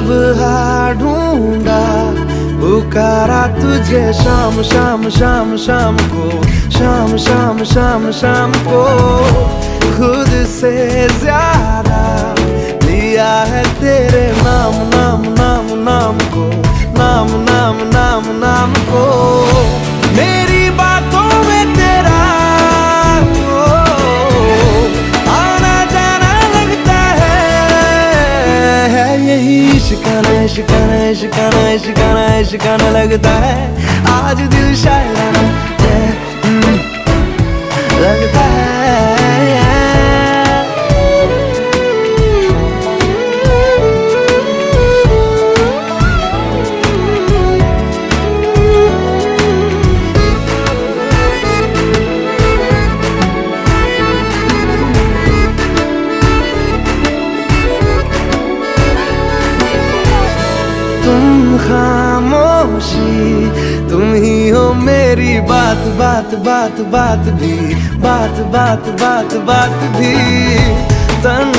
सुबह ढूंढा पुकारा तुझे शाम शाम शाम शाम को, शाम शाम शाम शाम को। खुद से ज्यादा लिया है तेरे नाम नाम नाम नाम को, नाम नाम नाम नाम को। मेरी बातों में तेरा आना जाना लगता है यही इश्काना इश्काना इश्काना इश्काना इश्काना लगता है। आज दिल शायराना लगता है। तुम खामोशी तुम ही हो मेरी बात बात बात बात भी, बात बात बात बात भी। तन